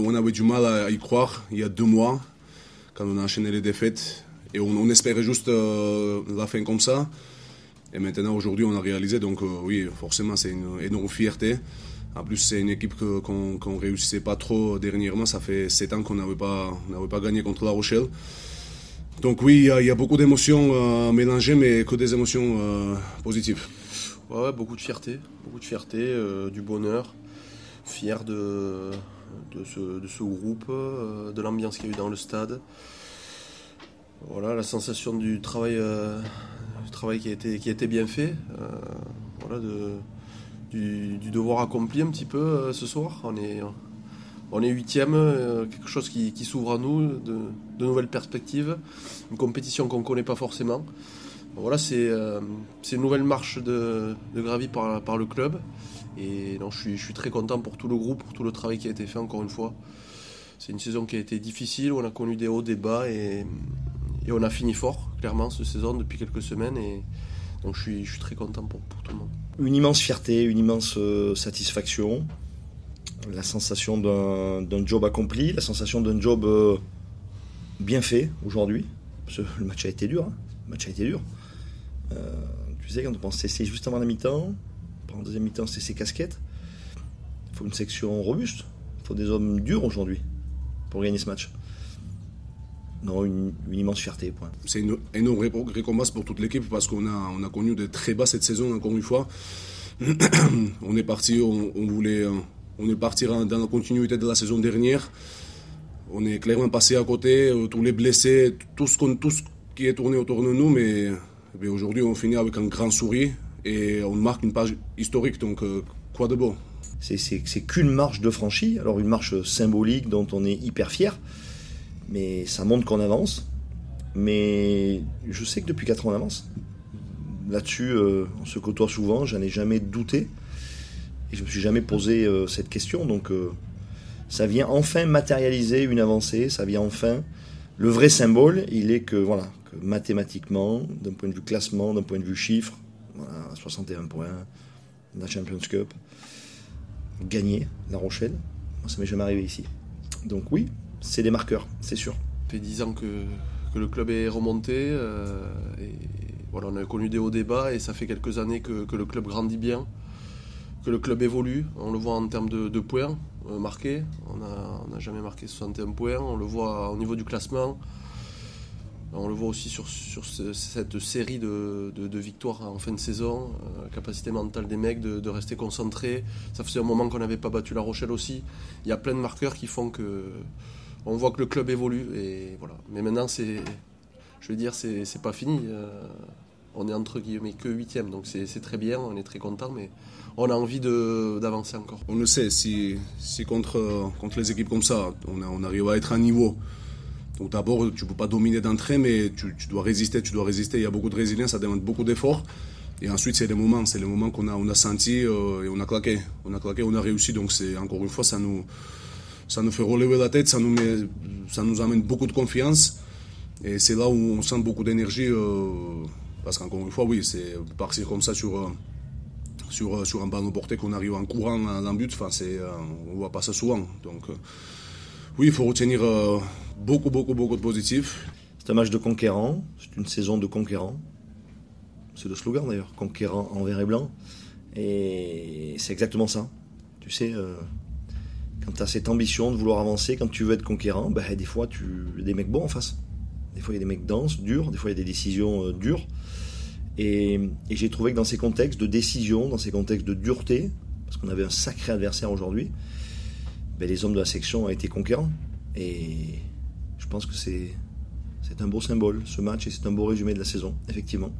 on avait du mal à y croire il y a 2 mois, quand on a enchaîné les défaites. Et on espérait juste la fin comme ça. Et maintenant, aujourd'hui, on a réalisé. Donc oui, forcément, c'est une énorme fierté. En plus, c'est une équipe qu'on ne réussissait pas trop dernièrement. Ça fait 7 ans qu'on n'avait pas gagné contre La Rochelle. Donc oui, il y a beaucoup d'émotions mélangées, mais que des émotions positives. Ouais, beaucoup de fierté, du bonheur. Fier de ce groupe, de l'ambiance qu'il y a eu dans le stade. Voilà, la sensation du travail qui a été bien fait. Voilà, du devoir accompli un petit peu ce soir. On est 8e, quelque chose qui s'ouvre à nous, de nouvelles perspectives, une compétition qu'on ne connaît pas forcément. Voilà, c'est une nouvelle marche de gravie par le club. Et donc, je suis très content pour tout le groupe, pour tout le travail qui a été fait encore une fois. C'est une saison qui a été difficile, on a connu des hauts, des bas et on a fini fort, clairement, cette saison depuis quelques semaines. Et donc je suis très content pour tout le monde. Une immense fierté, une immense satisfaction, la sensation d'un job accompli, la sensation d'un job bien fait aujourd'hui. Parce que le match a été dur. Tu sais, quand on pense cesser juste avant la mi-temps, pendant la deuxième mi-temps, c'est ses casquettes. Il faut une section robuste. Il faut des hommes durs aujourd'hui pour gagner ce match. Non, une immense fierté. Point. C'est une énorme récompense pour toute l'équipe parce qu'on a connu de très bas cette saison, encore une fois. On est parti, on est parti dans la continuité de la saison dernière. On est clairement passé à côté, tous les blessés, tout ce qui est tourné autour de nous, mais aujourd'hui on finit avec un grand sourire et on marque une page historique, donc quoi de beau. C'est qu'une marche de franchie, alors une marche symbolique dont on est hyper fier, mais ça montre qu'on avance. Mais je sais que depuis 4 ans on avance. Là-dessus, on se côtoie souvent, j'en ai jamais douté et je me suis jamais posé cette question, donc ça vient enfin matérialiser une avancée, ça vient enfin. Le vrai symbole, il est que mathématiquement, d'un point de vue classement, d'un point de vue chiffre, 61 points, la Champions Cup, gagner La Rochelle, moi, ça m'est jamais arrivé ici. Donc oui, c'est des marqueurs, c'est sûr. Ça fait 10 ans que le club est remonté, et voilà, on a connu des hauts, des bas, et ça fait quelques années que le club grandit bien, que le club évolue. On le voit en termes de points marqués, on n'a jamais marqué 61 points, on le voit au niveau du classement. On le voit aussi sur cette série de victoires en fin de saison, la capacité mentale des mecs de rester concentrés. Ça faisait un moment qu'on n'avait pas battu La Rochelle aussi. Il y a plein de marqueurs qui font que on voit que le club évolue. Et voilà. Mais maintenant, c'est pas fini. On est entre guillemets que 8e, donc c'est très bien, on est très content, mais on a envie d'avancer encore. On le sait, si contre les équipes comme ça, on arrive à être à niveau. Donc d'abord, tu ne peux pas dominer d'entrée, mais tu dois résister. Il y a beaucoup de résilience, ça demande beaucoup d'efforts. Et ensuite, c'est les moments qu'on a senti et on a claqué. On a réussi. Donc encore une fois, ça nous fait relever la tête, ça nous amène beaucoup de confiance. Et c'est là où on sent beaucoup d'énergie. Parce qu'encore une fois, oui, c'est partir comme ça sur un ballon porté qu'on arrive en courant dans le but. Enfin, on ne voit pas ça souvent. Donc oui, il faut retenir beaucoup de positifs. C'est un match de conquérant, c'est une saison de conquérant. C'est le slogan d'ailleurs, conquérant en vert et blanc. Et c'est exactement ça. Tu sais, quand tu as cette ambition de vouloir avancer, quand tu veux être conquérant, des fois, il y a des mecs bons en face. Des fois, il y a des mecs denses, durs. Des fois, il y a des décisions dures. Et j'ai trouvé que dans ces contextes de décision, dans ces contextes de dureté, parce qu'on avait un sacré adversaire aujourd'hui, les hommes de la section ont été conquérants. Et je pense que c'est un beau symbole, ce match, et c'est un beau résumé de la saison, effectivement.